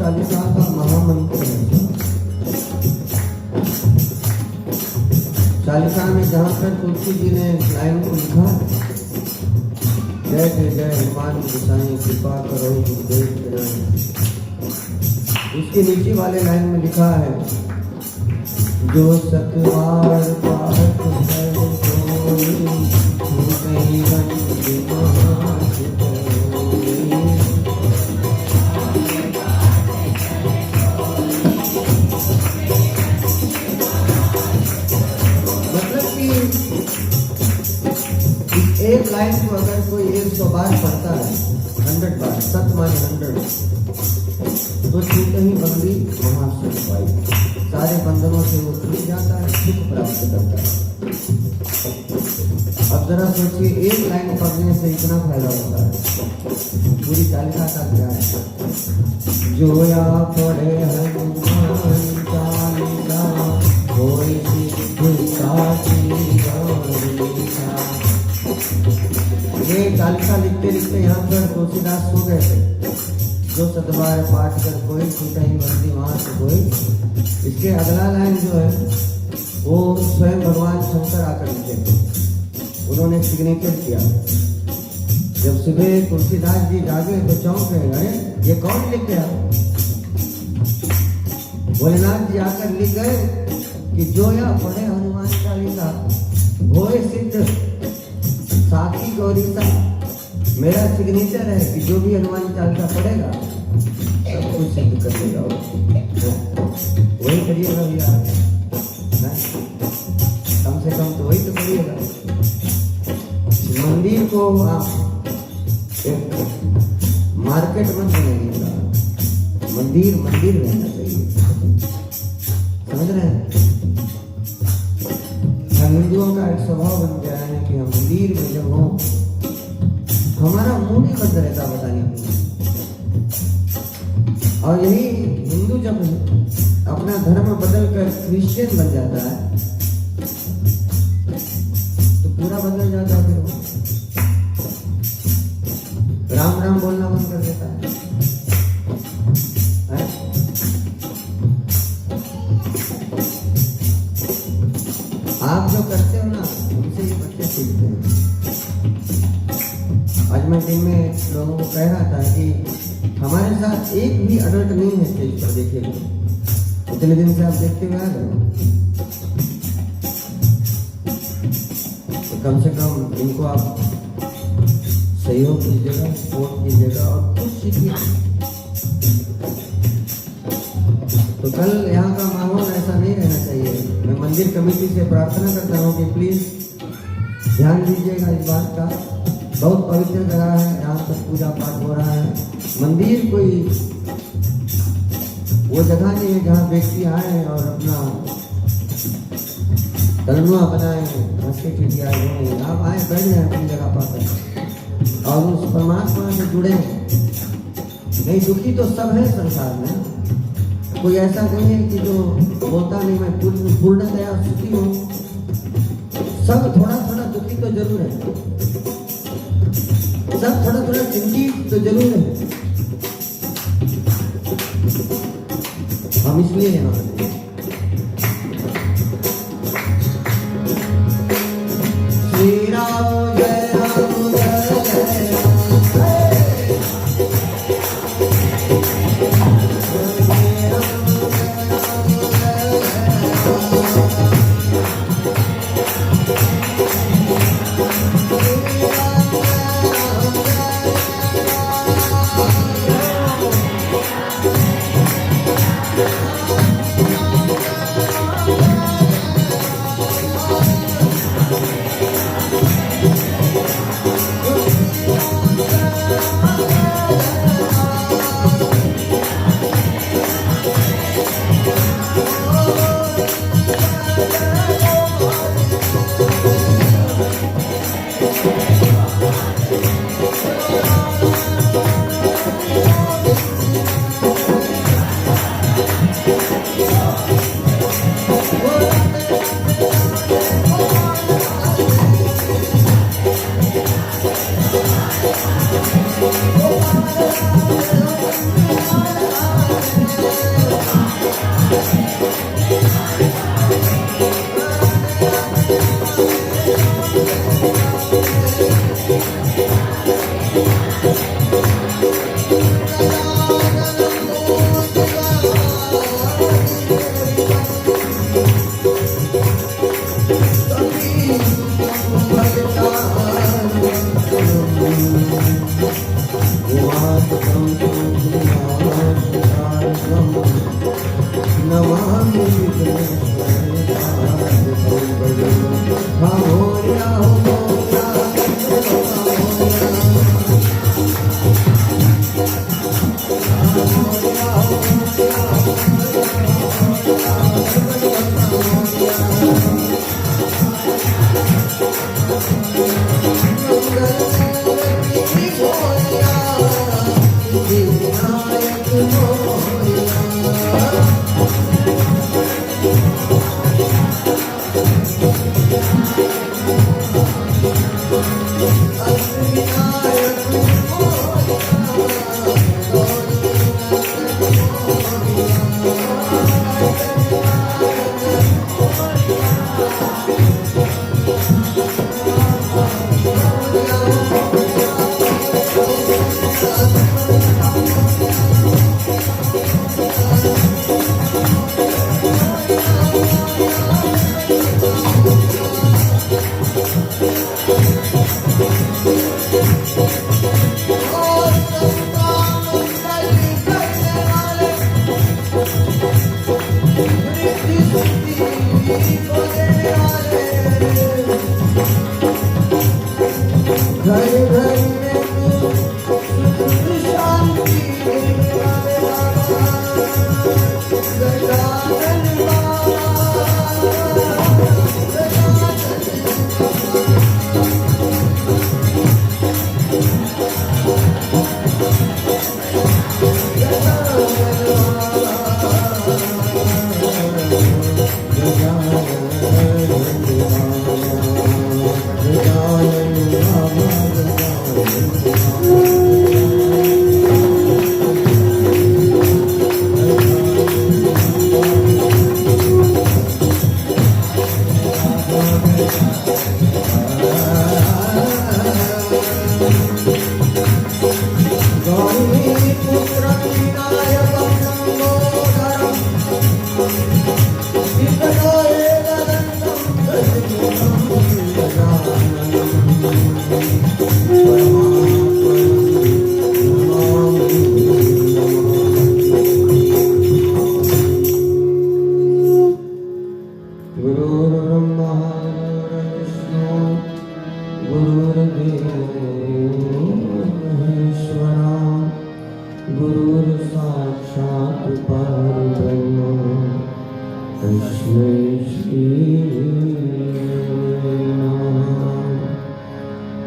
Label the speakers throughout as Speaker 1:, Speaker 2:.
Speaker 1: चालीसा का महामंत्र है। चालीसा में जहाँ पर तुलसी जी ने लाइन को लिखा, जय जय जय हनुमान गोसाई कृपा करो गुरुदेव पिराई, उसके नीचे वाले लाइन में लिखा है, जो सतवार पाठ है कहीं मतलब कि एक लाइन को अगर कोई 100 बार पढ़ता है, 100 बार, सत माने 100, तो छूटे ही बंदी महासुख पाई, सारे बंधनों से वो छूट जाता है, सुख प्राप्त करता है। अब जरा सोचिए, एक लाइन पढ़ने से इतना फायदा होता है, पूरी चालीसा का क्या है। जो या पढ़े हनुमान चालीसा होय सिद्धि साखी गौरीसा। ये चालीसा लिखते लिखते यहाँ पर तुलसीदास सो गए थे। जो सतबार पाठ कर कोई छूटे ही बंदी वहां से कोई। इसके अगला लाइन जो है वो स्वयं भगवान शंकर आकर लिखे थे, उन्होंने सिग्नेचर किया। जब सुबह तुलसीदास जी जागे तो चौंक गए, अरे ये कौन लिख गया? भोलेनाथ जी आकर लिख गए कि जो या पढ़े हनुमान चालीसा होए सिद्ध साखी गौरीसा। मेरा सिग्नेचर है कि जो भी हनुमान चालीसा पढ़ेगा सब कुछ सिद्ध कर देगा। वही करिएगा भैया, कम से कम तो वही तो करिएगा। मंदिर को आप एक मार्केट मत बनाइएगा, मंदिर मंदिर रहना चाहिए, समझ रहे हैं? हम हिंदुओं का एक स्वभाव बन गया है कि हम मंदिर में जब हो हमारा मुंह नहीं बंद रहता बताने को। और यही हिंदू जब अपना धर्म बदल कर क्रिश्चियन बन जाता है तो पूरा बदल जाता है। फिर राम राम बोलना बंद कर देता है। आप जो करते हो ना उनसे ये बच्चे सीखते हैं। आज मैं दिन में लोगों को कह रहा था कि हमारे साथ एक भी अडल्ट नहीं है स्टेज पर, देखिए इतने दिन से आप देखते हुए आ गए, तो कम से कम इनको आप सहयोग कीजिएगा, सपोर्ट कीजिएगा और कुछ सीखिए। तो कल यहाँ का माहौल ऐसा नहीं रहना चाहिए। मैं मंदिर कमेटी से प्रार्थना करता हूँ कि प्लीज ध्यान दीजिएगा इस बात का। बहुत पवित्र जगह है, यहाँ पर पूजा पाठ हो रहा है। मंदिर कोई वो जगह नहीं है जहाँ व्यक्ति आए और अपना तलनुआ बनाए, हंसते खिड़ियाए। आप आए बैठ जाए अपनी जगह पाकर और उस परमात्मा से जुड़े। नहीं, दुखी तो सब है संसार में, कोई ऐसा नहीं है कि जो बोलता नहीं मैं पूर्णतया सुखी हूँ। सब थोड़ा थोड़ा दुखी तो जरूर है, सब थोड़ा थोड़ा चिंतित तो जरूर है। हम इसलिए यहाँ श्री राम जय राम जय
Speaker 2: Yeah.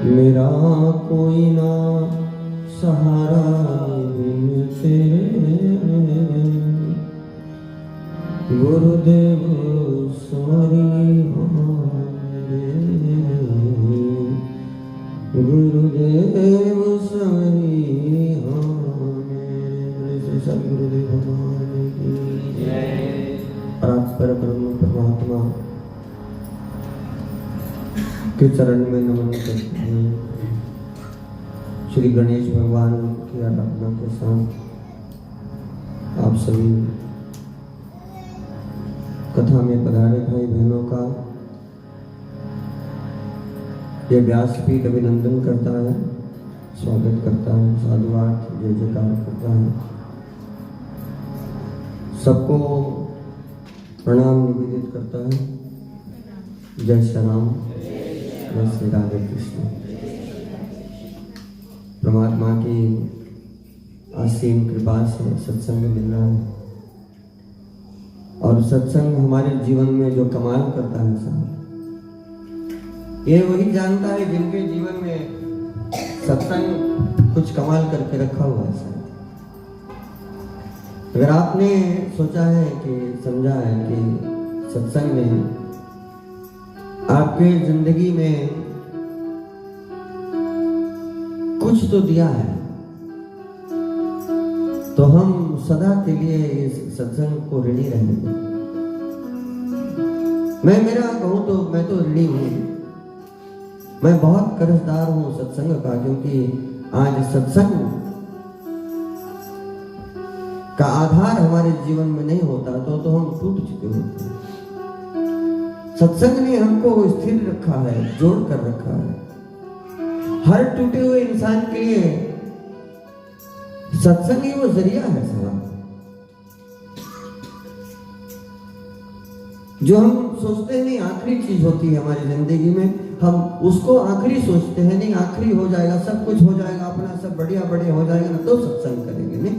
Speaker 1: मेरा कोई ना सहारा बिन तेरे, गुरुदेव सॉरी गुरुदेव सॉरी सब गुरुदेव भगवान की जय। परात्पर ब्रह्म परमात्मा के चरण में नमन करते हैं। श्री गणेश भगवान की आराधना के साथ आप सभी कथा में पधारे भाई बहनों का यह व्यासपीठ अभिनंदन करता है, स्वागत करता है, साधुवाद जय जयकार करता है। सबको प्रणाम निवेदित करता है। जय श्री राम, जय श्री राधे कृष्ण। परमात्मा की असीम कृपा से सत्संग मिल रहा है और सत्संग हमारे जीवन में जो कमाल करता है साहब, ये वही जानता है जिनके जीवन में सत्संग कुछ कमाल करके रखा हुआ है साहब। अगर आपने सोचा है कि समझा है कि सत्संग ने आपके जिंदगी में कुछ कुछ तो दिया है, तो हम सदा के लिए इस सत्संग को ऋणी रहेंगे। मैं मेरा कहूं तो मैं तो ऋणी हूं, मैं बहुत कर्जदार हूं सत्संग का, क्योंकि आज सत्संग का आधार हमारे जीवन में नहीं होता तो हम टूट चुके होते हैं। सत्संग ने हमको स्थिर रखा है, जोड़ कर रखा है। हर टूटे हुए इंसान के लिए सत्संग ही वो जरिया है साहब। जो हम सोचते हैं नहीं आखिरी चीज होती है हमारी जिंदगी में, हम उसको आखिरी सोचते हैं, नहीं आखिरी हो जाएगा, सब कुछ हो जाएगा, अपना सब बढ़िया बढ़िया हो जाएगा ना तो सत्संग करेंगे। नहीं,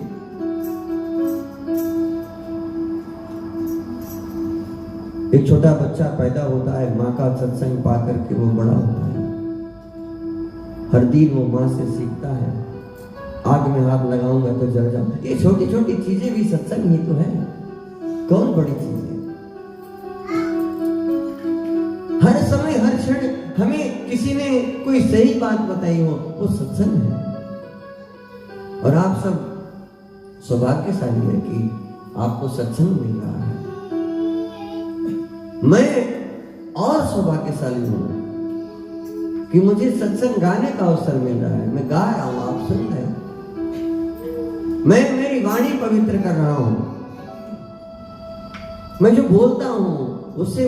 Speaker 1: एक छोटा बच्चा पैदा होता है, माँ का सत्संग पा करके वो बड़ा होता है। हर दिन वो माँ से सीखता है, आग में हाथ लगाऊंगा तो जल जाऊंगा। ये छोटी छोटी चीजें भी सत्संग ही तो है, कौन बड़ी चीज है। हर समय हर क्षण हमें किसी ने कोई सही बात बताई हो, वो सत्संग है। और आप सब सौभाग्यशाली है कि आपको सत्संग मिल रहा है। मैं और सौभाग्यशाली हूं कि मुझे सत्संग गाने का अवसर मिल रहा है। मैं गा रहा हूं, आप सुन रहे हैं। मैं मेरी वाणी पवित्र कर रहा हूं, मैं जो बोलता हूं उससे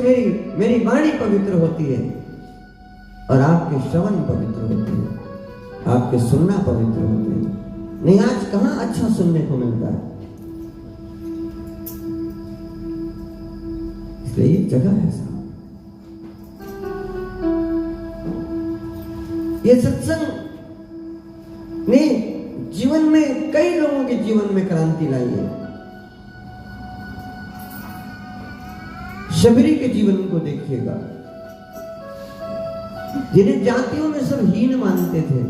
Speaker 1: मेरी वाणी पवित्र होती है और आपके श्रवण पवित्र होते हैं, आपके सुनना पवित्र होते हैं। नहीं, आज कहां अच्छा सुनने को मिलता है। इसलिए एक जगह है साहब, ये सत्संग ने जीवन में कई लोगों के जीवन में क्रांति लाई है। शबरी के जीवन को देखिएगा, जिन्हें जातियों में सब हीन मानते थे,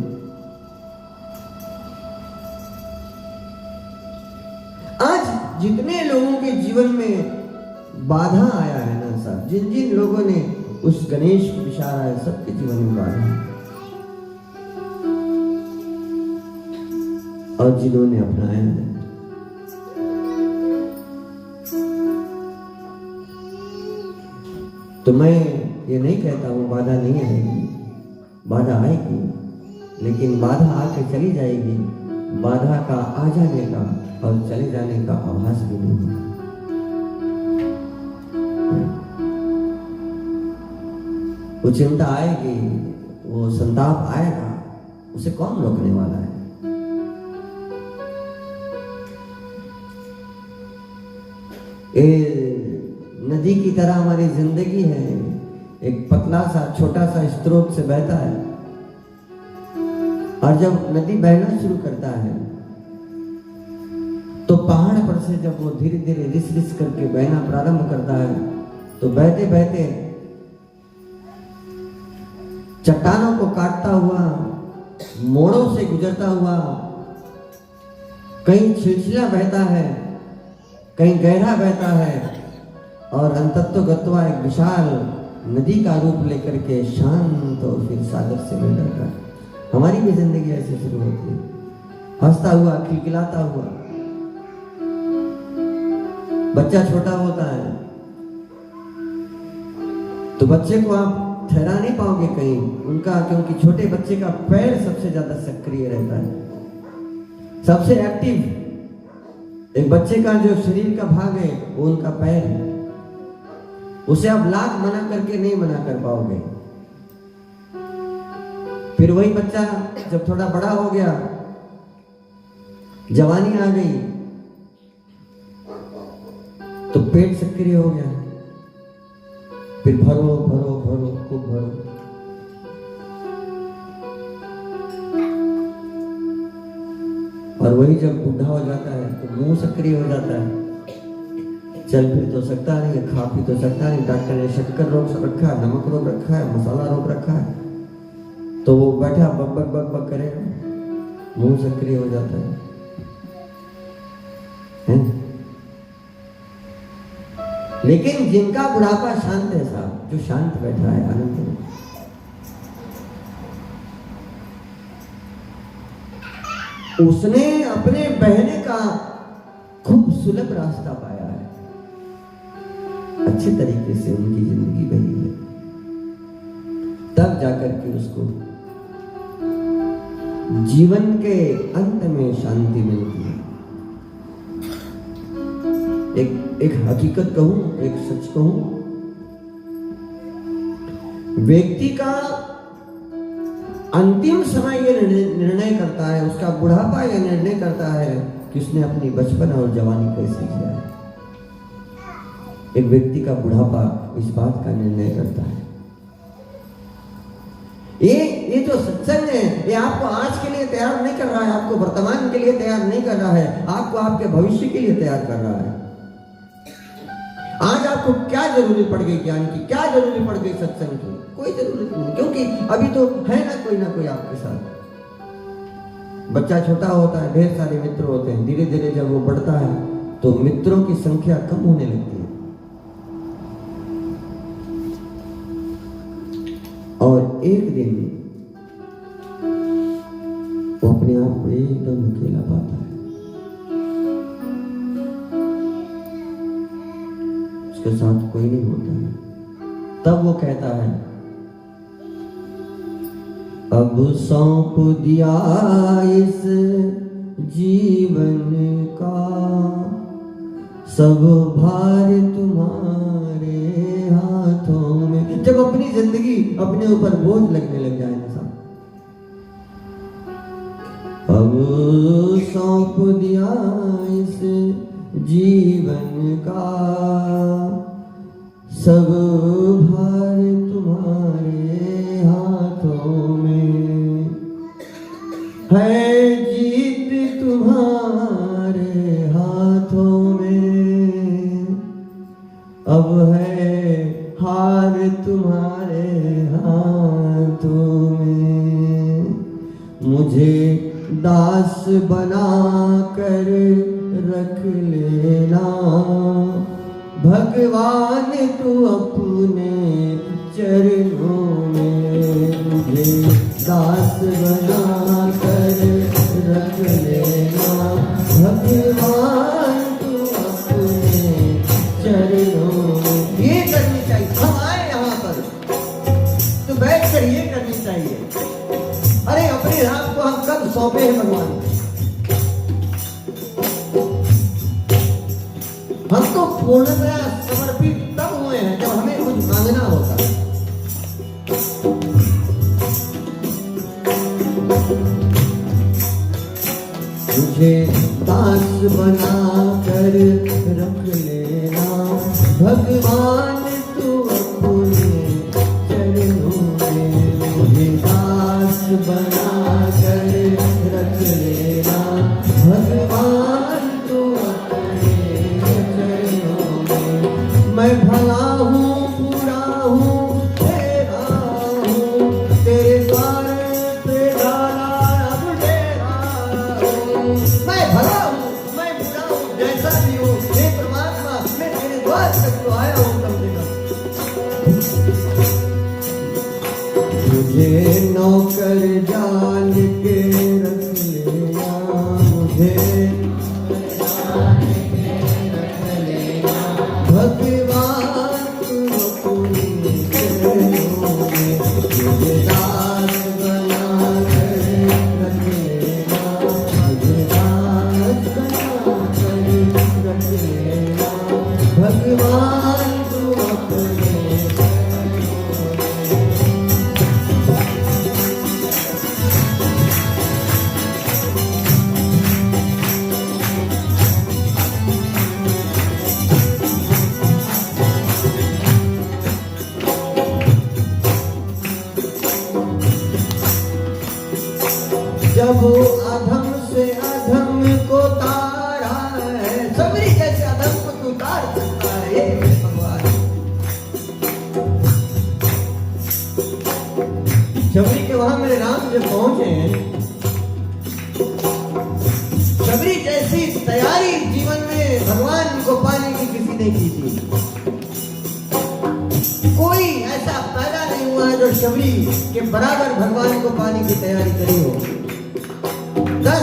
Speaker 1: आज जितने लोगों के जीवन में बाधा आया है ना साहब, जिन जिन लोगों ने उस गणेश को इशारा है, सबके जीवन में बाधा है। और जिन्होंने अपनाया है, तो मैं ये नहीं कहता हूं बाधा नहीं आएगी, बाधा आएगी, लेकिन बाधा आके चली जाएगी। बाधा का आ जाने का और चले जाने का आभास भी नहीं होगा। वो चिंता आएगी, वो संताप आएगा, उसे कौन रोकने वाला है। ये नदी की तरह हमारी जिंदगी है, एक पतला सा छोटा सा स्रोत से बहता है, और जब नदी बहना शुरू करता है तो पहाड़ पर से जब वो धीरे धीरे रिस रिस करके बहना प्रारंभ करता है, तो बहते बहते चट्टानों को काटता हुआ, मोड़ों से गुजरता हुआ, कहीं छिलछिला बहता है, कहीं गहरा बहता है, और अंतत्व गत्वा एक विशाल नदी का रूप लेकर के शांत और फिर सागर से मिल जाता है। हमारी भी जिंदगी ऐसे शुरू होती है, हंसता हुआ, खिलखिलाता हुआ। बच्चा छोटा होता है तो बच्चे को आप ठहरा नहीं पाओगे कहीं उनका, क्योंकि छोटे बच्चे का पैर सबसे ज्यादा सक्रिय रहता है, सबसे एक्टिव। एक बच्चे का जो शरीर का भाग है वो उनका पैर है, उसे आप लाख मना करके नहीं मना कर पाओगे। फिर वही बच्चा जब थोड़ा बड़ा हो गया, जवानी आ गई, तो पेट सक्रिय हो गया, फिर भरो भरो भरो खूब भरो। और वही जब बूढ़ा हो जाता है तो मुंह सक्रिय हो जाता है, चल फिर तो सकता नहीं, खा पी तो सकता नहीं, डॉक्टर ने शक्कर रोग रखा है, नमक रोग रखा है, मसाला रोग रखा है, तो वो बैठा बक बक बक बक करेगा, मुंह सक्रिय हो जाता है। लेकिन जिनका बुढ़ापा शांत है साहब, जो शांत बैठा है, आनंद में, उसने अपने बहने का खूब सुलभ रास्ता पाया है, अच्छे तरीके से उनकी जिंदगी बही है, तब जाकर के उसको जीवन के अंत में शांति मिलती है। एक हकीकत कहूं, एक सच कहूं, व्यक्ति का अंतिम समय ये निर्णय करता है, उसका बुढ़ापा ये निर्णय करता है कि उसने अपनी बचपन और जवानी कैसे किया है। एक व्यक्ति का बुढ़ापा इस बात का निर्णय करता है। ये जो सत्संग है, ये आपको आज के लिए तैयार नहीं कर रहा है, आपको वर्तमान के लिए तैयार नहीं कर रहा है, आपको आपके भविष्य के लिए तैयार कर रहा है। आज आपको क्या जरूरी पड़ गई ज्ञान की, क्या जरूरी पड़ गई सत्संग की? कोई जरूरत नहीं, क्योंकि अभी तो है ना कोई आपके साथ। बच्चा छोटा होता है, ढेर सारे मित्र होते हैं, धीरे धीरे जब वो बढ़ता है तो मित्रों की संख्या कम होने लगती है और एक दिन वो अपने आप को एकदम अकेला पाता है। उसके साथ कोई नहीं होता है। तब वो कहता है, अब सौंप दिया इस जीवन का सब भार तुम्हारे हाथों में। जब अपनी जिंदगी अपने ऊपर बोझ लगने लग जाए ना साहब, अब सौंप दिया इस जीवन का सब भार तुम्हारे हाथों में, है जीत तुम्हारे हाथों में, अब है हार तुम्हारे हाथों में। मुझे दास बना कर रख लेना भगवान तू अपने चरणों में। मुझे दास बना कर रख लेना भगवान तू अपने चरणों में। ये करनी चाहिए, हम आए यहाँ पर तो बैठ कर ये करनी चाहिए। अरे अपने रात को हम कब सौंपे हैं भगवान? हम तो पूर्णतया समर्पित तब हुए हैं जब हमें कुछ मांगना होता है। मुझे दास बना कर रख लेना भगवान तू अपने चरणों में। मुझे दास बना कर रख लेना भगवान तू अपने चरणों में। मैं भला हूँ पूरा हूँ तेरा हूँ, तेरे द्वार पे डाला अब डेरा हूँ। मैं भला हूँ, मैं बुरा हूँ, जैसा भी हूँ, हे परमात्मा मैं तेरे द्वार तक तो आया हूँ कम से कम। मुझे नौकर जान के रख लेना, मुझे भगवान तू अपने चरणों में। मुझे दास बना कर रख लेना भगवान बना कर रख लेना भगवान तू अपने जब अधम से अधम को तारा है, सबरी जैसे अधम को तू तार सकता है ये भगवान। शबरी के वहां मेरे राम जब पहुंचे हैं, शबरी जैसी तैयारी जीवन में भगवान को पाने की किसी ने की थी। कोई ऐसा पैदा नहीं हुआ है जो शबरी के बराबर भगवान को पाने की तैयारी करी हो। 10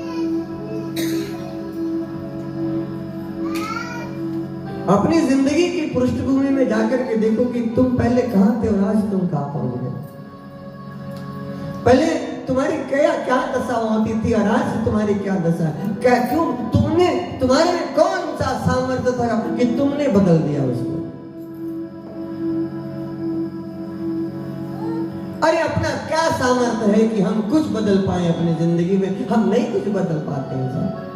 Speaker 1: अपनी जिंदगी की पृष्ठभूमि में जाकर के देखो कि तुम पहले कहां थे और आज तुम कहां पहुंच गए। पहले तुम्हारी क्या क्या दशा होती थी और आज तुम्हारी क्या दशा है। क्या क्यों तुमने, तुम्हारे में कौन सा सामर्थ्य था कि तुमने बदल दिया उसको। अरे अपना क्या सामर्थ्य है कि हम कुछ बदल पाए अपनी जिंदगी में। हम नहीं कुछ बदल पाते हैं साहब।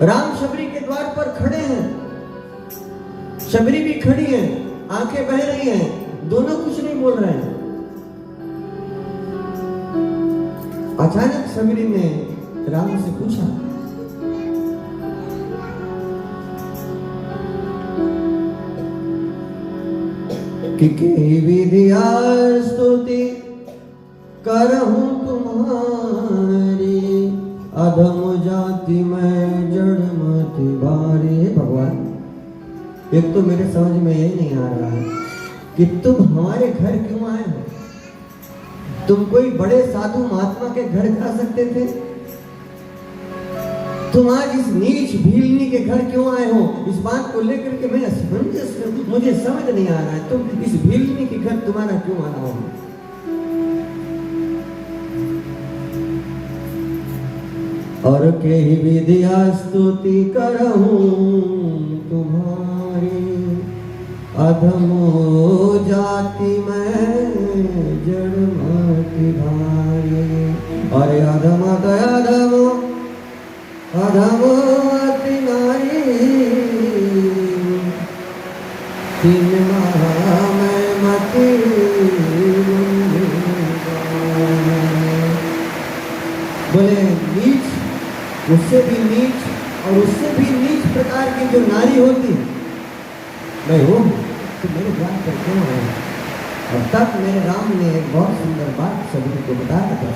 Speaker 1: राम शबरी के द्वार पर खड़े हैं, शबरी भी खड़ी है, आंखें बह रही हैं, दोनों कुछ नहीं बोल रहे हैं। अचानक शबरी ने राम से पूछा कि विधिया स्तुति करहूं तुम्हारी, अधम जाति में जड़ मत भारी। भगवान, एक तो मेरे समझ में यही नहीं आ रहा है कि तुम हमारे घर क्यों आए हो। तुम कोई बड़े साधु महात्मा के घर जा सकते थे, तुम आज इस नीच भीलनी के घर क्यों आए हो। इस बात को लेकर के मैं असमंजस, मुझे समझ नहीं आ रहा है। तुम इस भीलनी के घर तुम्हारा क्यों आना हो। और के ही विधिया स्तुति करहूं तुम्हारी, अधमो जाति में जड़ मति भारी। अरे अधम अधमो अधमो अति नारी, तीन माह में मति। बोले नीच, उससे भी नीच और उससे भी नीच प्रकार की जो नारी होती है मैं हूँ, तो मेरे ज्ञान पर क्यों है। और तब मेरे राम ने एक बहुत सुंदर बात शबरी को बताया था,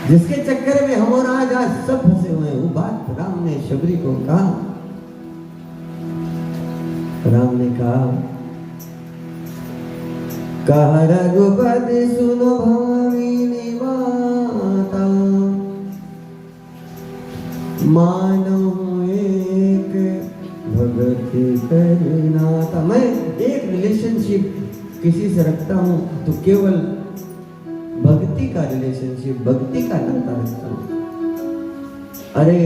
Speaker 1: जिसके चक्कर में हम और आज सब फंसे हुए हैं। वो बात राम ने शबरी को कहा। राम ने कहा रघुपति सुनो भामिनी माता, मानो एक भगति करनाता। मैं एक रिलेशनशिप किसी से रखता हूं तो केवल भक्ति का रिलेशनशिप, भक्ति का नाता रखता हूं। अरे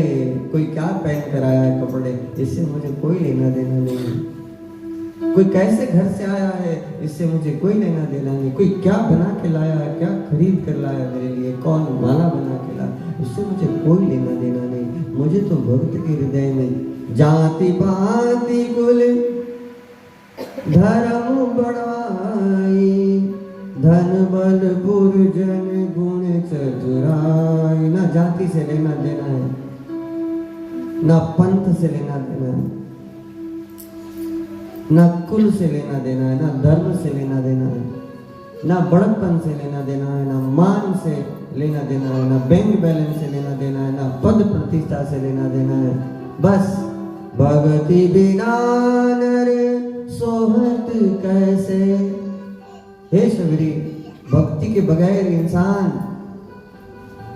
Speaker 1: कोई क्या पहन कर आया है कपड़े, इससे मुझे कोई लेना देना नहीं। कोई कैसे घर से आया है, इससे मुझे कोई लेना देना नहीं। कोई क्या बना के लाया है, क्या खरीद कर लाया मेरे लिए, कौन माला बना के लाया, इससे मुझे कोई लेना देना नहीं। मुझे तो भक्त के हृदय में जाति पाति कुल धर्म बढ़ाई, धन बल पुरजन गुण चतुराई। ना जाति से लेना देना है, ना पंथ से लेना देना है, ना कुल से लेना देना है, ना धर्म से लेना देना है, ना बड़प्पन से लेना देना है, ना मान से लेना देना है, ना बैंक बैलेंस से लेना देना है, ना पद प्रतिष्ठा से लेना देना है। बस भक्ति बिना नर सोहत कैसे। हे शबरी, भक्ति के बगैर इंसान,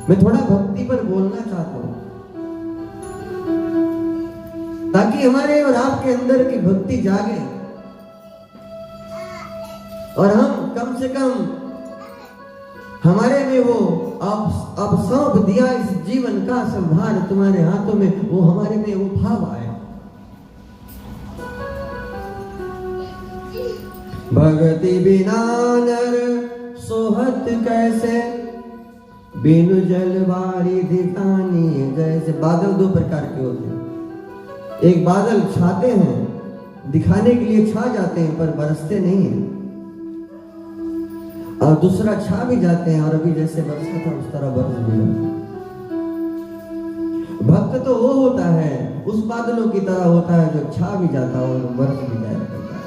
Speaker 1: मैं थोड़ा भक्ति पर बोलना चाहता हूं ताकि हमारे और आपके अंदर की भक्ति जागे और हम कम से कम हमारे में वो अब सौंप दिया इस जीवन का संभार तुम्हारे हाथों में, वो हमारे में वो भाव आए। भगति बिना नर सोहत कैसे, बिनु जलवारी दिखानी जैसे। बादल दो प्रकार के होते हैं, एक बादल छाते हैं, दिखाने के लिए छा जाते हैं पर बरसते नहीं हैं, और दूसरा छा भी जाते हैं और अभी जैसे बरसा था उस तरह बरस भी जाते हैं। भक्त तो वो होता है, उस बादलों की तरह होता है जो छा भी जाता है और बरस भी जाया करता है।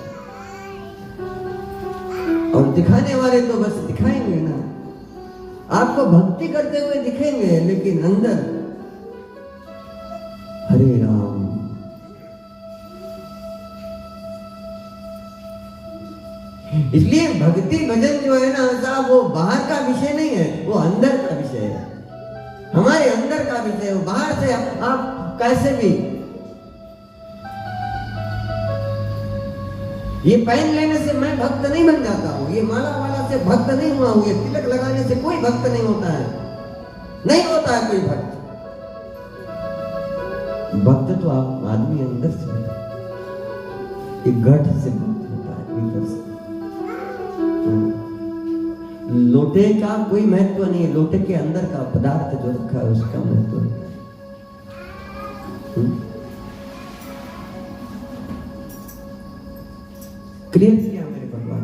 Speaker 1: और दिखाने वाले तो बस दिखाएंगे ना, आपको भक्ति करते हुए दिखेंगे, लेकिन अंदर हरे राम। इसलिए भक्ति भजन जो है ना साहब, वो बाहर का विषय नहीं है, वो अंदर का विषय है, हमारे अंदर का विषय है। बाहर से आप कैसे भी ये पहन लेने से मैं भक्त नहीं बन जाता हूं, ये माला वाला से भक्त नहीं हुआ हूं, ये तिलक लगाने से कोई भक्त नहीं होता है, नहीं होता है कोई भक्त। भक्त तो आप आदमी अंदर से होता है, एक गढ़ से भक्त होता है भीतर से। लोटे का कोई महत्व नहीं है, लोटे के अंदर का पदार्थ जो रखा है उसका महत्व है। क्लियर किया मेरे भगवान।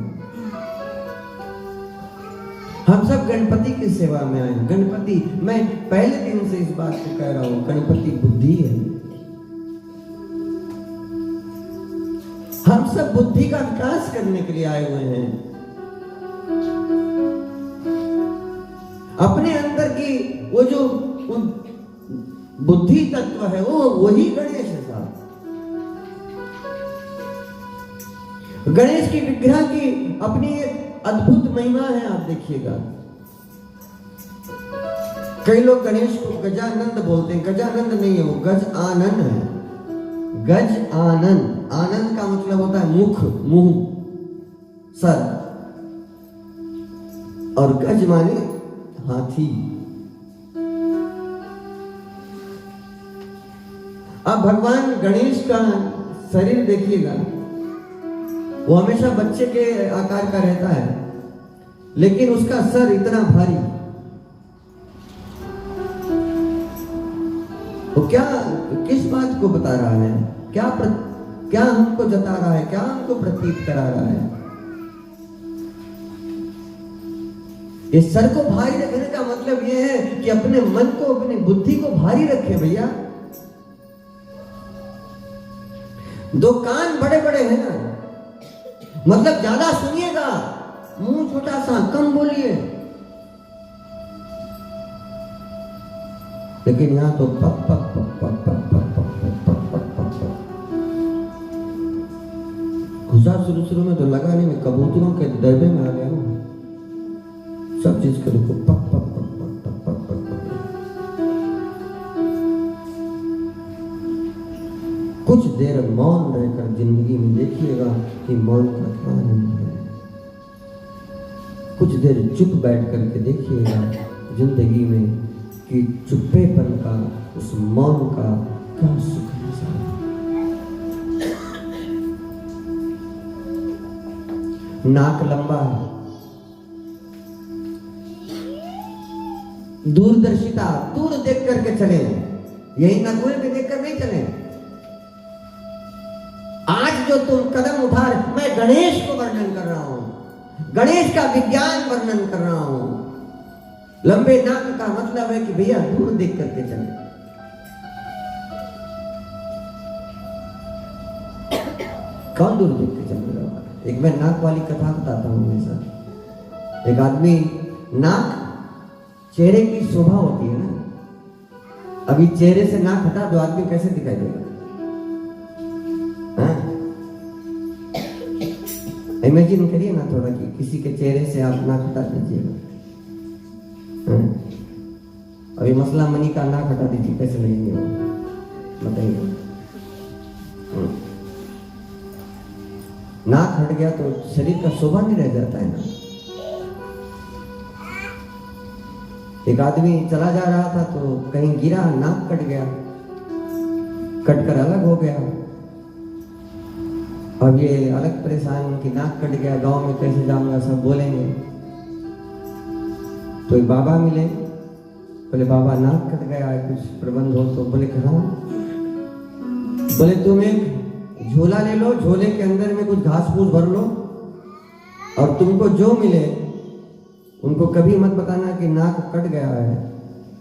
Speaker 1: हम सब गणपति की सेवा में आए। गणपति, मैं पहले दिन से इस बात को कह रहा हूं, गणपति बुद्धि है। हम सब बुद्धि का विकास करने के लिए आए हुए हैं। अपने अंदर की वो जो बुद्धि तत्व है वो वही गणेश है साहब। गणेश की विग्रह की अपनी एक अद्भुत महिमा है, आप देखिएगा। कई लोग गणेश को गजानंद बोलते हैं, गजानंद नहीं है वो, गज आनंद है। गज आनंद, आनंद का मतलब होता है मुख, मुंह, सर, और गज माने हाथी। अब भगवान गणेश का शरीर देखिएगा, वो हमेशा बच्चे के आकार का रहता है, लेकिन उसका सर इतना भारी। वो क्या, किस बात को बता रहा है, क्या हमको जता रहा है, क्या हमको प्रतीत करा रहा है? इस सर को भारी रखने का मतलब यह है कि अपने मन को, अपनी बुद्धि को भारी रखे भैया। दो कान बड़े बड़े हैं ना, मतलब ज्यादा सुनिएगा, मुंह छोटा सा, कम बोलिए। लेकिन यहां तो पक पक पक पक पक पक पक पक पक पक पक। घुसा शुरू में तो लगा नहीं, मैं कबूतरों के डरबे में आ गया हूं। सब चीज के रुको, पक पक पक पक पक पक पक पक। कुछ देर मौन रहकर जिंदगी में देखिएगा कि मौन का क्या आनंद है। कुछ देर चुप बैठ करके देखिएगा जिंदगी में कि चुप्पेपन का, उस मौन का क्या सुख है। नाक लंबा है, दूरदर्शिता, दूर देख करके चले, यही नकुल पे देख कर नहीं चले। आज जो तुम कदम उठा रहे, मैं गणेश को वर्णन कर रहा हूं, गणेश का विज्ञान वर्णन कर रहा हूं। लंबे नाक का मतलब है कि भैया दूर देख करके चले। कौन दूर देख के चल रहा है? एक मैं नाक वाली कथा बताता हूं हमेशा। एक आदमी, नाक चेहरे की शोभा होती है ना, अभी चेहरे से नाक हटा दो, आदमी कैसे दिखाई देगा? इमेजिन करिए ना थोड़ा कि किसी के चेहरे से आप नाक हटा दीजिएगा। अभी मसला मनी का नाक हटा दीजिए, कैसे लगेंगे वो, बताइए। नाक हट गया तो शरीर का शोभा नहीं रह जाता है ना। एक आदमी चला जा रहा था तो कहीं गिरा, नाक कट गया, कटकर अलग हो गया। अब ये अलग परेशान कि नाक कट गया, गांव में कैसे जाऊंगा, सब बोलेंगे। तो एक बाबा मिले, बोले बाबा नाक कट गया है, कुछ प्रबंध हो तो? बोले हाँ। बोले तुम एक झोला ले लो, झोले के अंदर में कुछ घास फूस भर लो, और तुमको जो मिले उनको कभी मत बताना कि नाक कट गया है,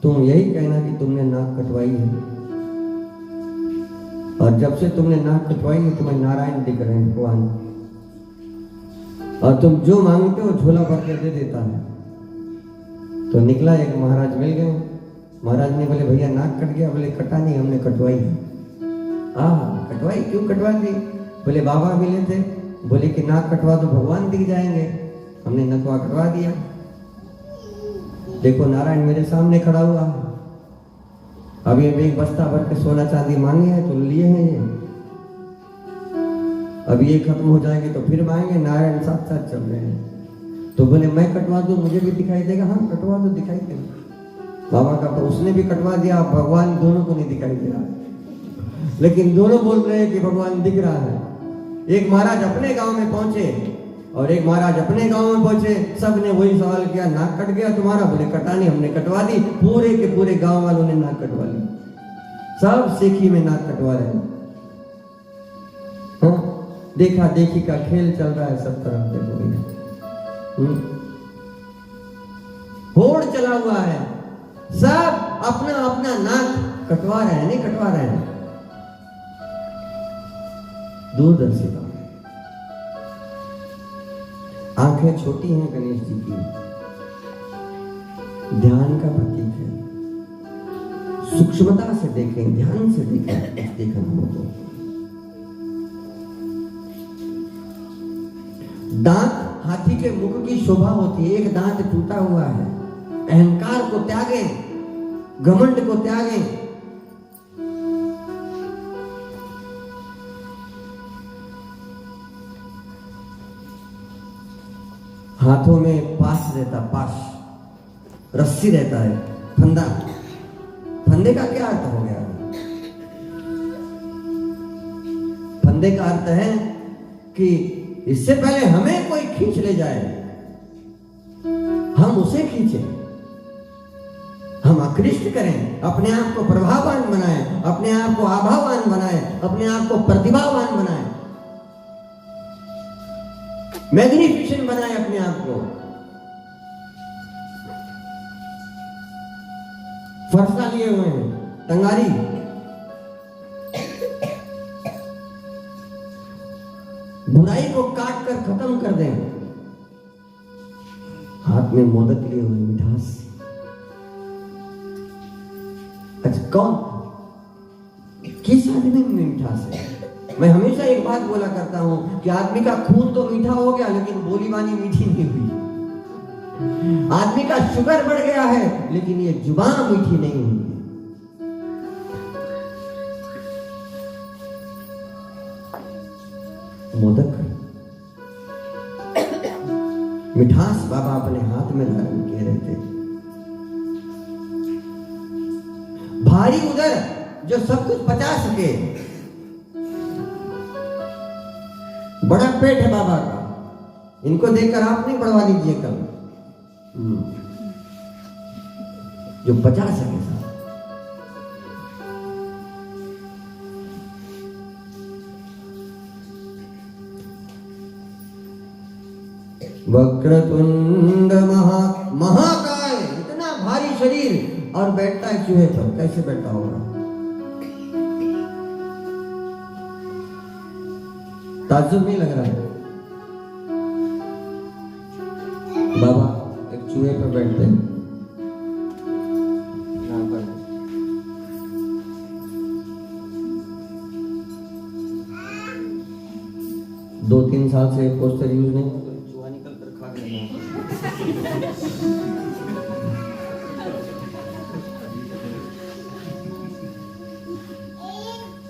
Speaker 1: तुम यही कहना कि तुमने नाक कटवाई है, और जब से तुमने नाक कटवाई है तुम्हें नारायण दिख रहे हैं भगवान, और तुम जो मांगते हो झोला भर के दे देता है। तो निकला, एक महाराज मिल गए। महाराज ने बोले भैया नाक कट गया? बोले कटा नहीं, हमने कटवाई है। कटवाई? क्यों कटवा दी? बोले बाबा मिले थे, बोले कि नाक कटवा दो भगवान दिख जाएंगे। हमने नकवा कटवा दिया। देखो नारायण मेरे सामने खड़ा हुआ है। अभी एक बस्ता भर के सोना चांदी मांगे हैं तो लिए हैं ये। अब ये खत्म हो जाएंगे तो फिर मांगे। नारायण साथ साथ चल रहे हैं। तो बोले मैं कटवा दूं, मुझे भी दिखाई देगा। हाँ कटवा दो, दिखाई देगा। बाबा का तो उसने भी कटवा दिया, भगवान दोनों को नहीं दिखाई दे रहा, लेकिन दोनों बोल रहे हैं कि भगवान दिख रहा है। एक महाराज अपने गांव में पहुंचे और एक महाराज अपने गांव में पहुंचे। सब ने वही सवाल किया, नाक कट गया तुम्हारा? बोले कटा नहीं, हमने कटवा दी। पूरे के पूरे गांव वालों ने नाक कटवा ली। सब सेखी में नाक कटवा रहे हैं। हाँ? देखा देखी का खेल चल रहा है सब तरफ। देखो भैया होड़ चला हुआ है। सब अपना अपना नाक कटवा रहे हैं। नहीं कटवा रहे हैं, दूरदर्शिता। आंखें छोटी हैं गणेश जी की, ध्यान का प्रतीक है। सूक्ष्मता से देखें, ध्यान से देखें, देखना हो तो। दांत हाथी के मुख की शोभा होती है। एक दांत टूटा हुआ है। अहंकार को त्यागें, घमंड को त्यागें। हाथों में पास रहता, पास रस्सी रहता है, फंदा। फंदे का क्या अर्थ हो गया? फंदे का अर्थ है कि इससे पहले हमें कोई खींच ले जाए, हम उसे खींचे, हम आकृष्ट करें, अपने आप को प्रभावान बनाएं, अपने आप को आभावान बनाएं, अपने आप को प्रतिभावान बनाएं, मैग्निफिसेंट बनाएं अपने आप को। फरसा लिए हुए हैं, टंगारी। बुराई को काट कर खत्म कर दें। हाथ में मोदक लिए हुए, मिठास। अच्छा कौन किस आदमी में मिठास है? मैं हमेशा एक बात बोला करता हूं कि आदमी का खून तो मीठा हो गया, लेकिन बोलीबानी मीठी नहीं हुई। आदमी का शुगर बढ़ गया है, लेकिन ये जुबान मीठी नहीं हुई। मोदक मिठास बाबा अपने हाथ में धारण किए रहते। भारी उदर जो सब कुछ पचा सके। बड़ा पेट है बाबा का, इनको देखकर आप नहीं बढ़वा लीजिए कल। जो पचा सके साहब। वक्रतुंड महाकाय, इतना भारी शरीर और बैठता है चूहे पर। कैसे बैठा होगा? ताज्जुब नहीं लग रहा है? बाबा एक चूहे पर बैठते हैं। दो तीन साल से पोस्टर यूज नहीं हो, तो चूहा निकल कर खा गया।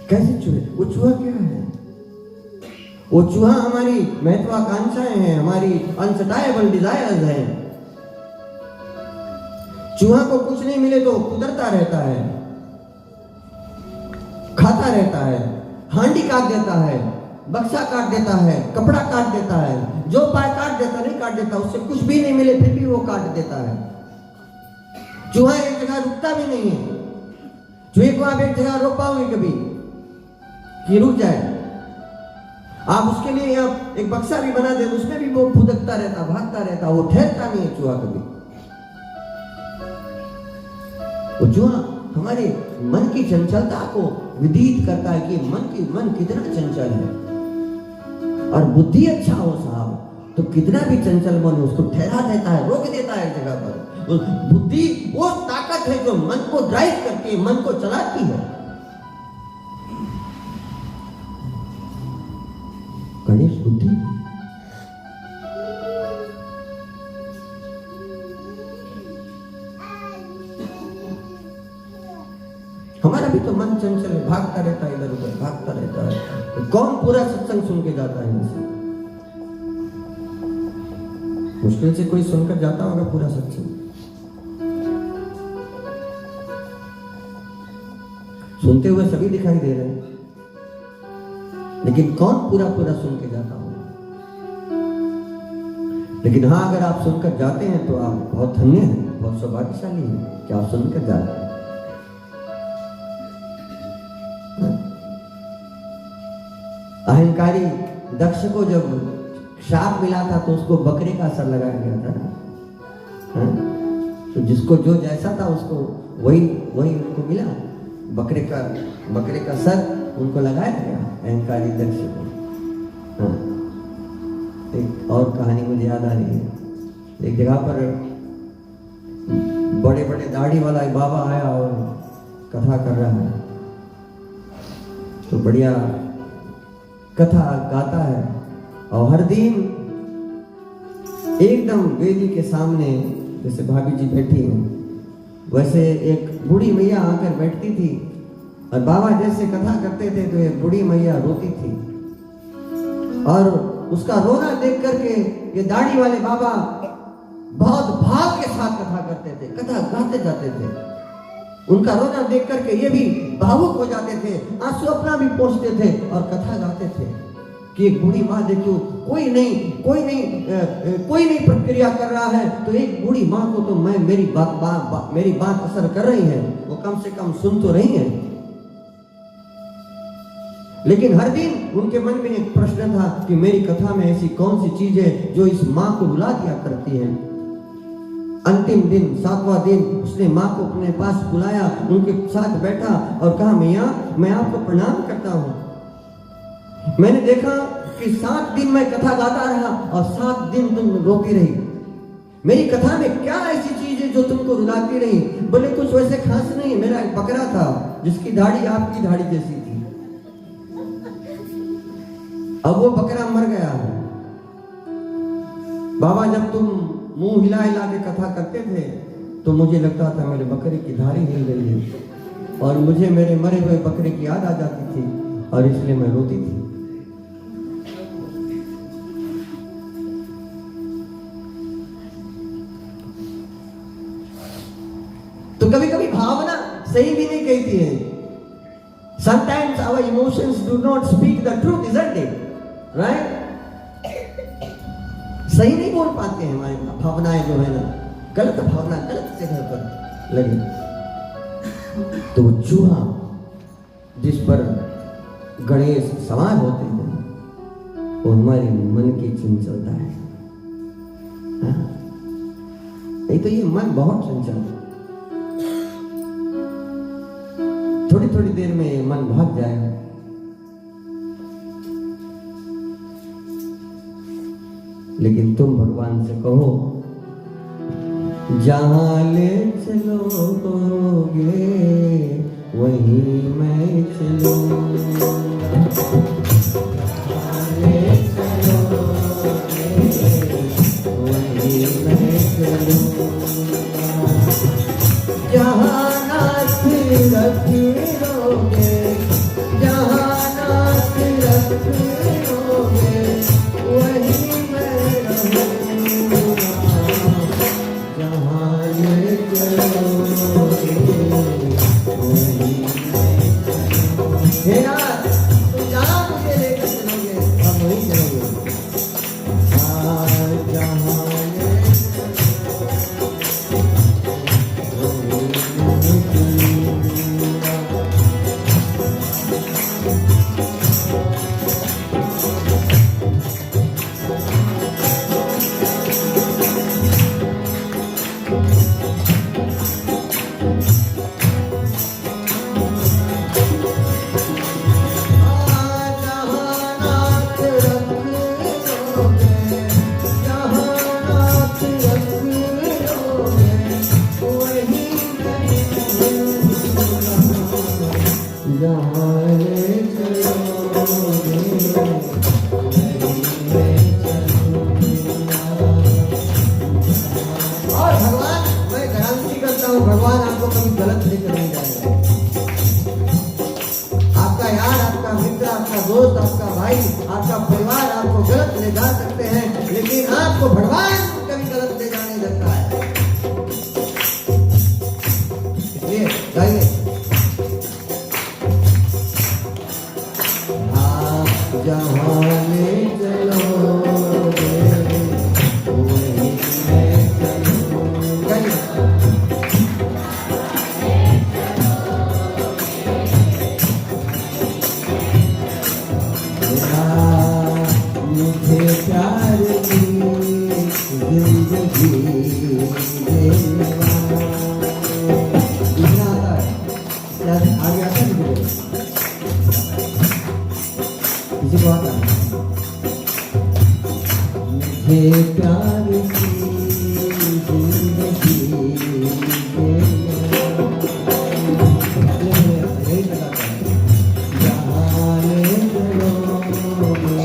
Speaker 1: कैसे चूहे? वो चूहा क्या है? वो चूहा हमारी महत्वाकांक्षाएं हैं, हमारी अनसटाएबल डिजायर्स हैं। चूहा को कुछ नहीं मिले तो कुदरता रहता है, खाता रहता है, हांडी काट देता है, बक्सा काट देता है, कपड़ा काट देता है, जो पाए काट देता, नहीं काट देता। उससे कुछ भी नहीं मिले फिर भी वो काट देता है। चूहा एक जगह रुकता भी नहीं है। चूहे को आप एक जगह रोक पाओगे कभी कि रुक जाए? आप उसके लिए आप एक बक्सा भी बना दे, उसमें भी वो फुदकता रहता, भागता रहता, वो ठहरता नहीं है चूहा कभी। वो चूहा हमारे मन की चंचलता को विदित करता है कि मन कितना चंचल है। और बुद्धि अच्छा हो साहब तो कितना भी चंचल मन उसको ठहरा देता है, रोक देता है जगह पर। उस बुद्धि वो ताकत है जो मन को ड्राइव करती है, मन को चलाती है। गणेश बुद्धि हमारा भी तो मन चंचल है, भागता रहता है इधर उधर, भागता रहता है। तो कौन पूरा सत्संग सुन के जाता है इनसे? मुश्किल से कोई सुनकर जाता होगा पूरा सत्संग। सुनते हुए सभी दिखाई दे रहे हैं, लेकिन कौन पूरा पूरा सुन के जाता होगा? लेकिन हाँ, अगर आप सुनकर जाते हैं तो आप बहुत धन्य हैं, बहुत सौभाग्यशाली हैं कि आप सुनकर जाते हैं। अहंकारी दक्ष को जब श्राप मिला था तो उसको बकरे का सर लगाया गया था। तो जिसको जो जैसा था उसको वही उनको मिला। बकरे का सर उनको लगाया गया, अहंकारी दक्ष को। एक और कहानी मुझे याद आ रही है। एक जगह पर बड़े बड़े दाढ़ी वाला एक बाबा आया और कथा कर रहा है, तो बढ़िया कथा गाता है। और हर दिन एकदम वेदी के सामने, जैसे भाभी जी बैठी हैं, वैसे एक बूढ़ी मैया आकर बैठती थी और बाबा जैसे कथा करते थे तो ये बूढ़ी मैया रोती थी। और उसका रोना देख करके ये दाढ़ी वाले बाबा बहुत भाव के साथ कथा करते थे, कथा गाते जाते थे। उनका रोना देख करके ये भी भावुक हो जाते थे, आंसू अपना भी पोंछते थे और कथा गाते थे कि एक बूढ़ी माँ देखो, कोई नहीं प्रक्रिया कर रहा है, तो एक बूढ़ी माँ को तो मेरी बात असर कर रही है, वो कम से कम सुन तो रही है। लेकिन हर दिन उनके मन में एक प्रश्न था कि मेरी कथा में ऐसी कौन सी चीज है जो इस माँ को रुला दिया करती है। अंतिम दिन 7वां दिन उसने माँ को अपने पास बुलाया, उनके साथ बैठा और कहा, मैया मैं आपको प्रणाम करता हूँ। मैंने देखा कि 7 दिन मैं कथा गाता रहा और 7 दिन तुम रोती रही। मेरी कथा में क्या ऐसी चीज है जो तुमको रुलाती रही? बोले कुछ वैसे खास नहीं, मेरा एक बकरा था जिसकी दाढ़ी आपकी दाढ़ी जैसी थी। अब वो बकरा मर गया है। बाबा जब तुम मुंह हिला हिला के कथा करते थे तो मुझे लगता था मेरे बकरे की धारी हिल गई है और मुझे मेरे मरे हुए बकरे की याद आ जाती थी और इसलिए मैं रोती थी। तो कभी कभी भावना सही भी नहीं कहती है। Sometimes our emotions do not speak the truth, isn't it? Right? सही नहीं बोल पाते हैं हमारी भावनाएं जो है ना, गलत भावना गलत जगह पर लगी। तो वो चूहा जिस पर गणेश सवार होते हैं वो हमारे मन की चंचलता है। नहीं तो ये मन बहुत चंचल है, थोड़ी थोड़ी देर में मन भाग जाएगा। लेकिन तुम भगवान से कहो, जहां ले चलोगे वहीं मैं चलूंगा। जहां ले चलोगे वहीं मैं चलूंगा। जहां नाथ रखोगे, जहां नाथ रखोगे वहीं ले जा सकते हैं, लेकिन आपको भगवान कभी गलत ले जाने लगता है। इसलिए गाइए, आप जहाँ ले चलोगे वहीं मैं चलूँ। गाइए, मुझे प्यार की जिंदगी इतना आता है, आगे आता है किसी को आता है। मुझे प्यार की जिंदगी यही लगाता है, जहाँ ले चलोगे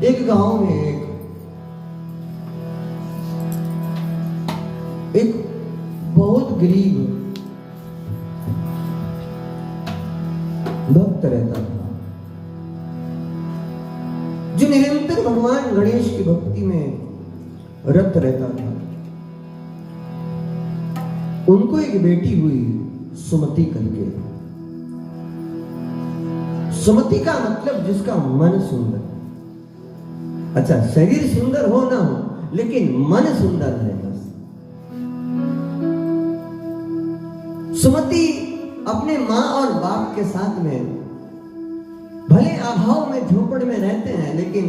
Speaker 1: एक गांव में एक बहुत गरीब भक्त रहता था, जो निरंतर भगवान गणेश की भक्ति में रत रहता था। उनको एक बेटी हुई सुमति करके। सुमति का मतलब जिसका मन सुंदर। अच्छा, शरीर सुंदर हो ना हो, लेकिन मन सुंदर है बस। सुमति अपने माँ और बाप के साथ में भले अभाव में झोपड़ में रहते हैं, लेकिन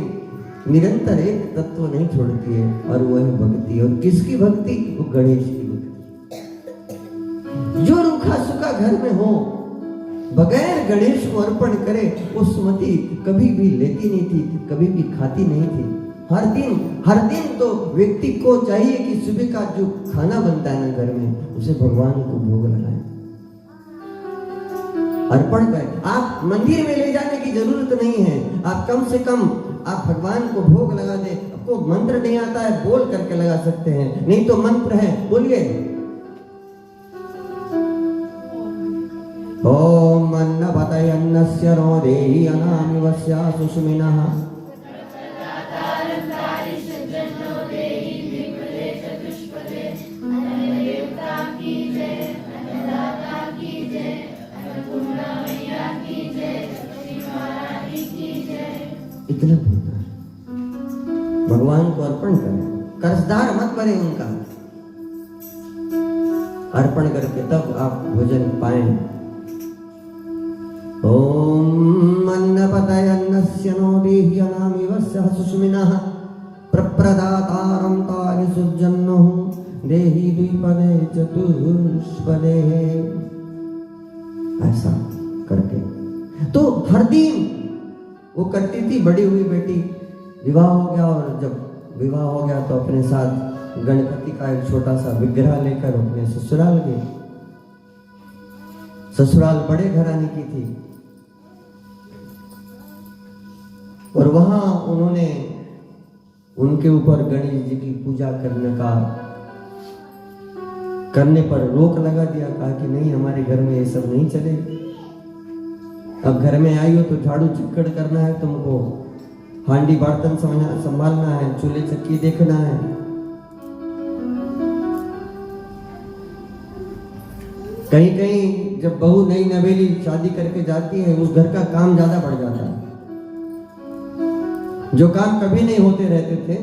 Speaker 1: निरंतर एक तत्व नहीं छोड़ती है, और वो है भक्ति। और किसकी भक्ति? वो गणेश की भक्ति। जो रूखा सूखा घर में हो, बगैर गणेश को अर्पण करे, वो सुमति कभी भी लेती नहीं थी, कभी भी खाती नहीं थी। हर दिन तो व्यक्ति को चाहिए कि सुबह का जो खाना बनता है ना घर में, उसे भगवान को भोग लगाए, अर्पण करें। आप मंदिर में ले जाने की जरूरत नहीं है, आप कम से कम आप भगवान को भोग लगा दे। आपको मंत्र नहीं आता है, बोल करके लगा सकते हैं, नहीं तो मंत्र है, बोलिए। ओम अन्नपतये अन्नस्य नो देहि अनामिवस्या सुषुमिनः इतना देना है, भगवान को अर्पण करें, कर्जदार मत बने उनका, अर्पण करके तब आप भोजन पाएं। ओम अन्नपतये अन्नस्य नो देहि अनामिवस्य सुष्मिनः प्रप्रदातारं तानि सुजन्नुः देहि द्विपदे चतुष्पदे। ऐसा करके तो हर दिन वो करती थी। बड़ी हुई बेटी, विवाह हो गया, और जब विवाह हो गया तो अपने साथ गणपति का एक छोटा सा विग्रह लेकर अपने ससुराल गई। ससुराल बड़े घराने की थी और वहां उन्होंने उनके ऊपर गणेश जी की पूजा करने पर रोक लगा दिया। कहा कि नहीं, हमारे घर में ये सब नहीं चलेगा। अब घर में आई हो तो झाड़ू चिक्कड़ करना है तुमको, हांडी बर्तन संभालना है, चूल्हे चक्की देखना है। कहीं कहीं जब बहू नई नवेली शादी करके जाती है, उस घर का काम ज्यादा बढ़ जाता है। जो काम कभी नहीं होते रहते थे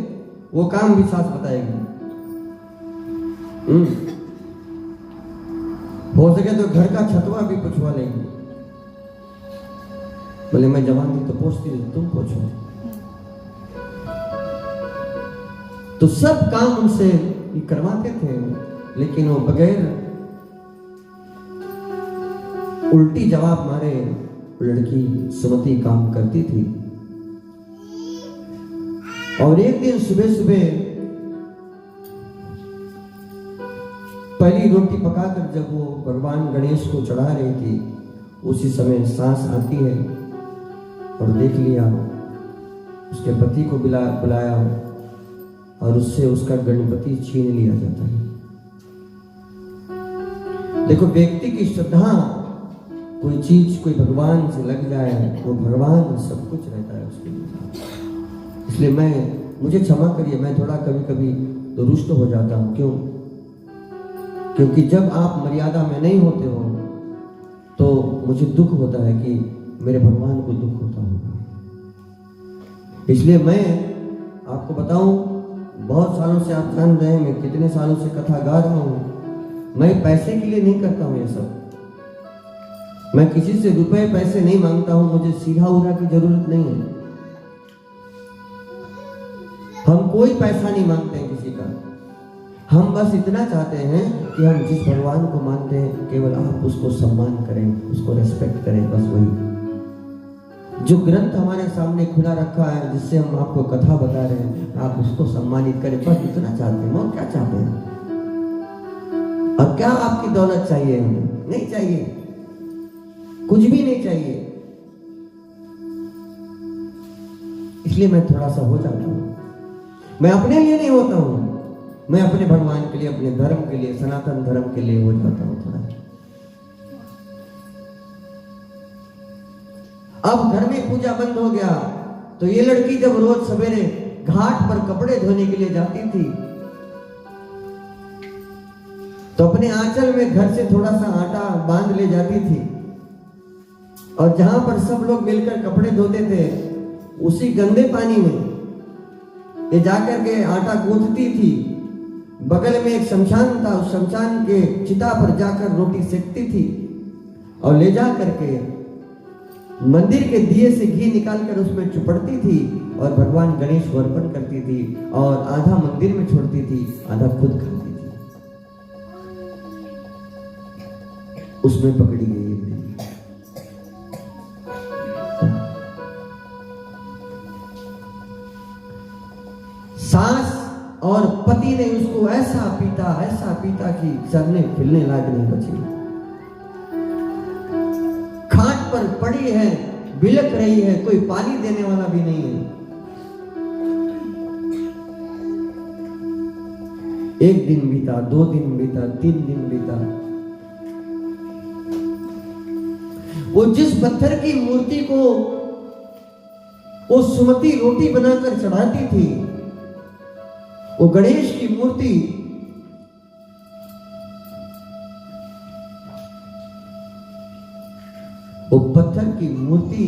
Speaker 1: वो काम भी सास बताएगी। हो सके तो घर का छतवा भी पुछवा लेगी। बोले मैं जवान थी तो पोछती थी, तुम पोछो। तो सब काम उनसे करवाते थे, लेकिन वो बगैर उल्टी जवाब मारे लड़की सुमति काम करती थी। और एक दिन सुबह सुबह पहली रोटी पकाकर जब वो भगवान गणेश को चढ़ा रही थी, उसी समय सांस आती है और देख लिया, उसके पति को बुलाया और उससे उसका गणपति छीन लिया जाता है। देखो, व्यक्ति की श्रद्धा, कोई चीज कोई भगवान से लग जाए, वो भगवान सब कुछ रहता है उसके लिए। इसलिए मुझे क्षमा करिए, मैं थोड़ा कभी कभी तो रुष्ट हो जाता हूँ। क्यों? क्योंकि जब आप मर्यादा में नहीं होते हो तो मुझे दुख होता है कि मेरे भगवान को दुख होता होगा। इसलिए मैं आपको बताऊं, बहुत सालों से आप जान रहे हैं, मैं कितने सालों से कथा गा रहा हूं। मैं पैसे के लिए नहीं करता हूं ये सब। मैं किसी से रुपए पैसे नहीं मांगता हूं, मुझे सीधा उड़ा की जरूरत नहीं है। हम कोई पैसा नहीं मांगते हैं किसी का। हम बस इतना चाहते हैं कि हम जिस भगवान को मानते हैं केवल आप उसको सम्मान करें, उसको रेस्पेक्ट करें, बस वही। जो ग्रंथ हमारे सामने खुला रखा है, जिससे हम आपको कथा बता रहे हैं, आप उसको सम्मानित करें, बस इतना चाहते हैं। और क्या चाहते हैं? और क्या आपकी दौलत चाहिए? हमें नहीं चाहिए, कुछ भी नहीं चाहिए। इसलिए मैं थोड़ा सा हो जाता हूं। मैं अपने लिए नहीं होता हूं, मैं अपने भगवान के लिए, अपने धर्म के लिए, सनातन धर्म के लिए हो जाता हूं थोड़ा। अब घर में पूजा बंद हो गया तो ये लड़की जब रोज सवेरे घाट पर कपड़े धोने के लिए जाती थी तो अपने आंचल में घर से थोड़ा सा आटा बांध ले जाती थी, और जहां पर सब लोग मिलकर कपड़े धोते थे उसी गंदे पानी में ये जाकर के आटा गूंथती थी। बगल में एक शमशान था, उस शमशान के चिता पर जाकर रोटी सेकती थी और ले जा करके मंदिर के दिए से घी निकालकर उसमें चुपड़ती थी और भगवान गणेश को अर्पण करती थी, और आधा मंदिर में छोड़ती थी, आधा खुद खाती थी। उसमें पकड़ी गई एक दिन। सास और पति ने उसको ऐसा पीटा कि चलने फिरने लायक नहीं बची। खाट पर पड़ी है, बिलक रही है, कोई पानी देने वाला भी नहीं है। एक दिन बीता, 2 दिन बीता, 3 दिन बीता। वो जिस पत्थर की मूर्ति को वो सुमति रोटी बनाकर चढ़ाती थी, वो गणेश की मूर्ति वो पत्थर की मूर्ति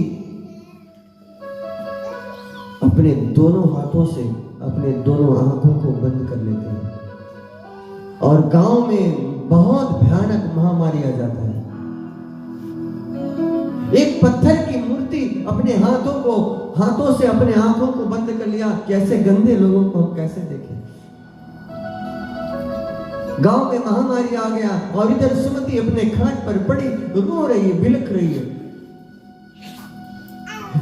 Speaker 1: अपने दोनों हाथों से अपने दोनों आंखों को बंद कर लेते हैं और गांव में बहुत भयानक महामारी आ जाता है। एक पत्थर की मूर्ति अपने हाथों से अपने आंखों को बंद कर लिया। कैसे गंदे लोगों को हम कैसे देखें। गांव में महामारी आ गया और इधर सुमति अपने खाट पर पड़ी रो रही है, बिलख रही है।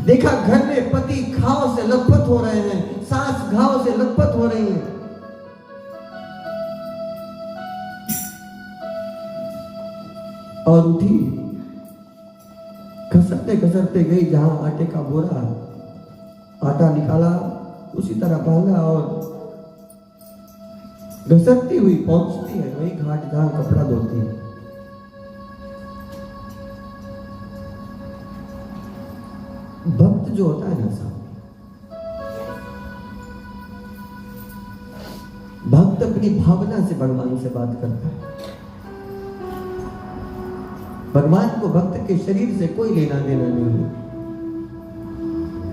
Speaker 1: देखा घर में पति घाव से लथपथ हो रहे हैं, सास घाव से लथपथ हो रही है। और उठी, घसरते घसरते गई जहां आटे का बोरा, आटा निकाला, उसी तरह बांधा और घसरती हुई पहुंचती है वही घाट जहां कपड़ा धोती है। भक्त जो होता है ना साहब, भक्त अपनी भावना से भगवान से बात करता है। भगवान को भक्त के शरीर से कोई लेना देना नहीं है।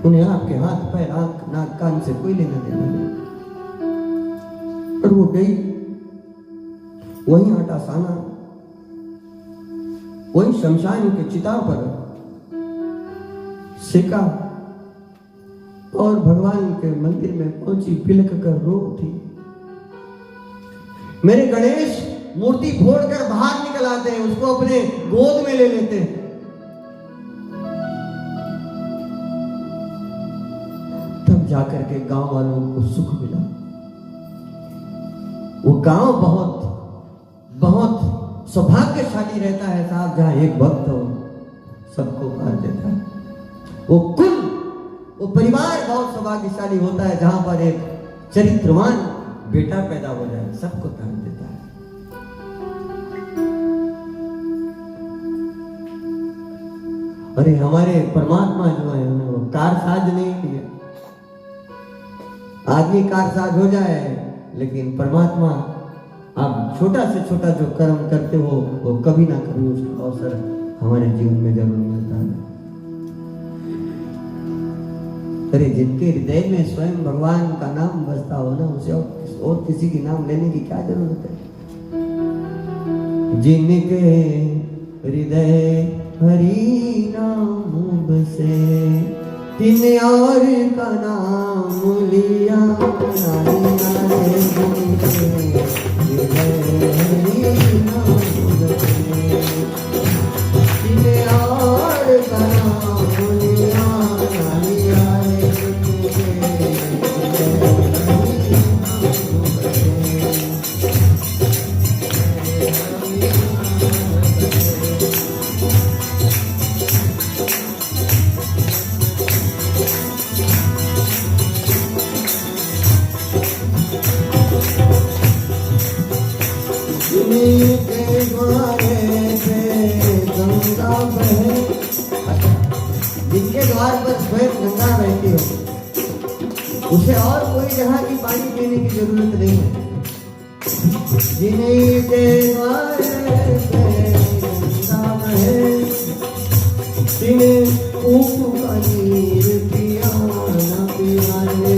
Speaker 1: उन्हें आपके हाथ पैर आंख नाक कान से कोई लेना देना नहीं। और वो गई, वही आटा साना, वही शमशान के चिता पर सेका और भगवान के मंदिर में पहुंची, बिलख कर रो उठी। मेरे गणेश मूर्ति फोड़कर बाहर निकल आते हैं, उसको अपने गोद में ले लेते हैं। तब जाकर के गांव वालों को सुख मिला। वो गांव बहुत बहुत सौभाग्यशाली रहता है साहब, जहां एक भक्त हो सबको पार देता है। वो परिवार बहुत सौभाग्यशाली होता है जहां पर एक चरित्रवान बेटा पैदा हो जाए, सबको तार देता है। अरे हमारे परमात्मा जो है वो कारसाज नहीं है। आदमी कारसाज हो जाए, लेकिन परमात्मा आप छोटा से छोटा जो कर्म करते हो वो कभी ना कभी उसका अवसर हमारे जीवन में जरूर मिलता है। अरे जिनके हृदय में स्वयं भगवान का नाम बसता हो ना, उसे और किसी की नाम लेने की क्या जरूरत है। जिनके हृदय हरि नाम बसे, तिन और का नाम लिया जिनके द्वार पर स्वयं गंगा बहती हो, उसे और कोई जहां की पानी पीने की जरूरत नहीं है। जिनके द्वार पे गंगा बहे, तिन्हें ऊप का नीर पिया न पियाने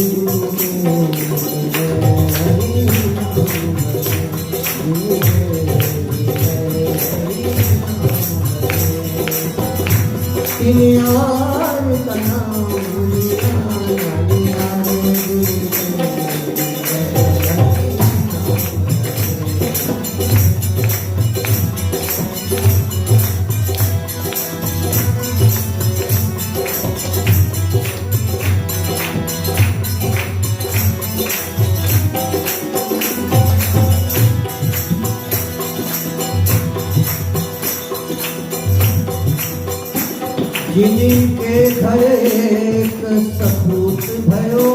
Speaker 1: जिनके घर एक सपूत भयो,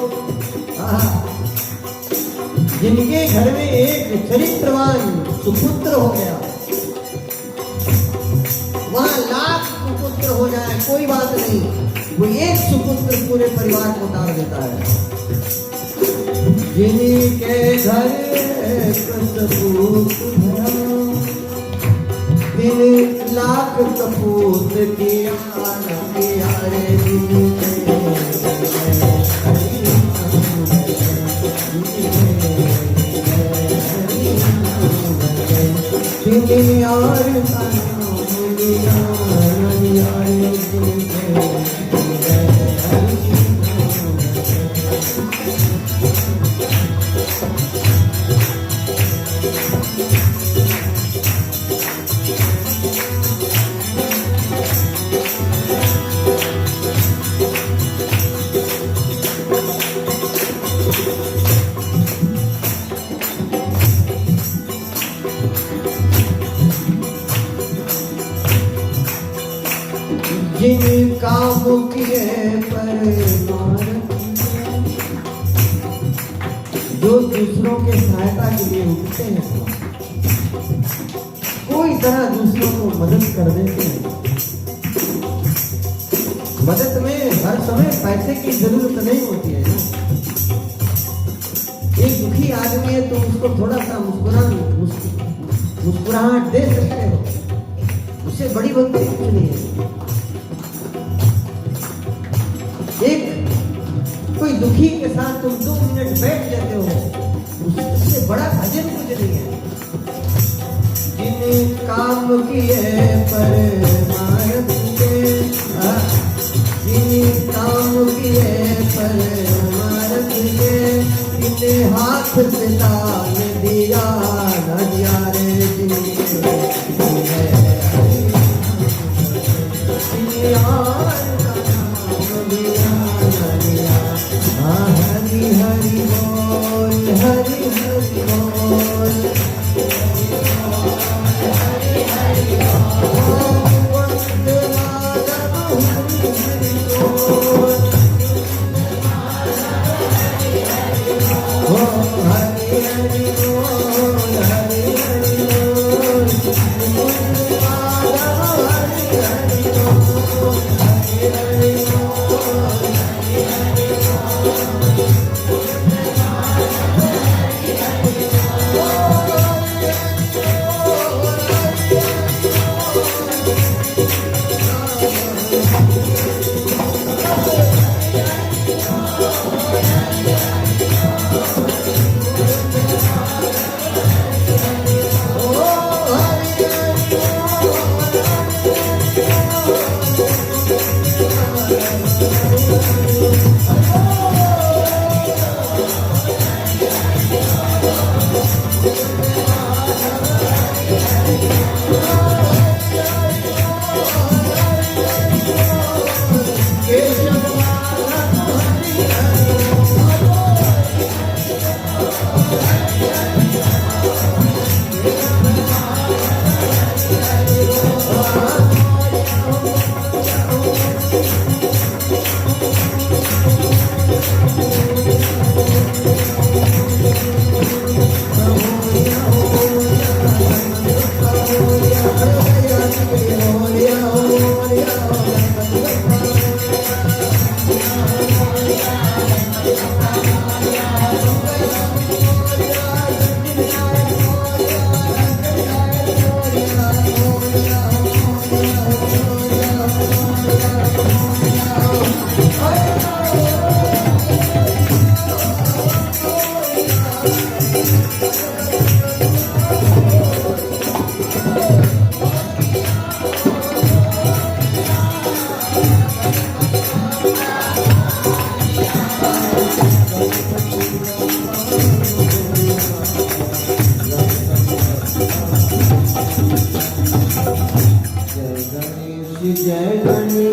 Speaker 1: जिनके घर में एक चरित्रवान सुपुत्र हो गया, वहां लाख सुपुत्र हो जाए कोई बात नहीं, वो एक सुपुत्र पूरे परिवार को उतार देता है। जिनके घर एक सपूत भयो, दिन लाख कपूत किया रे जिन काम किए पर जो दूसरों के सहायता के लिए उठते हैं, कोई तरह दूसरों को मदद कर देते हैं। मदद में हर समय पैसे की जरूरत नहीं होती है ना। एक दुखी आदमी है तो उसको थोड़ा सा मुस्कुराहट दे सकते हो, उससे बड़ी भक्ति कुछ नहीं है। एक कोई दुखी के साथ तुम 2 मिनट बैठ जाते हो, उससे बड़ा भजन कुछ नहीं है। जिन काम किए पर मारत के, जिन काम किए पर मारत के, इन्हें हाथ से तान दिया न दिया रे हरि हरि बोल, हरि हरि बोल, हरि हरि बोल, वंदे मातरम, हरि हरि बोल, हरि हरि बोल, हरि हरि बोल, हरि हरि बोल, वंदे मातरम, हरि हरि बोल, हरि हरि बोल, हरि हरि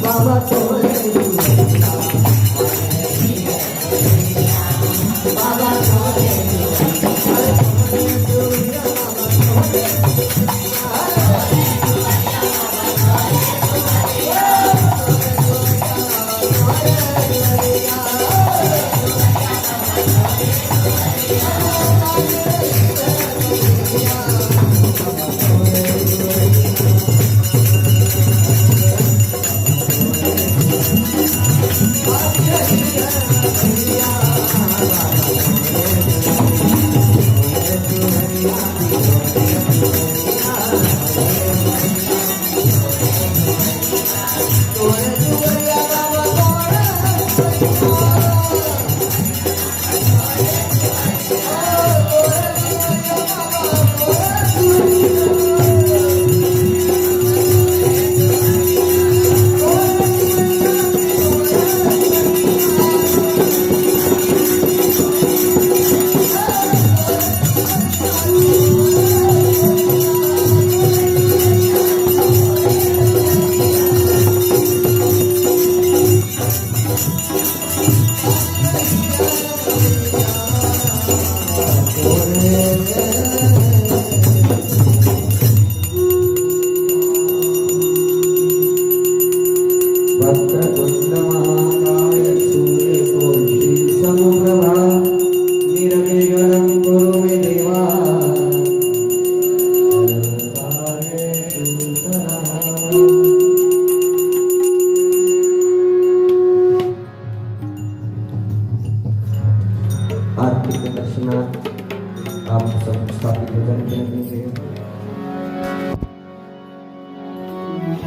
Speaker 1: बाबा तोरे बाबा आरती के दर्शनार्थ आप सब स्थापित हो जाने के लिए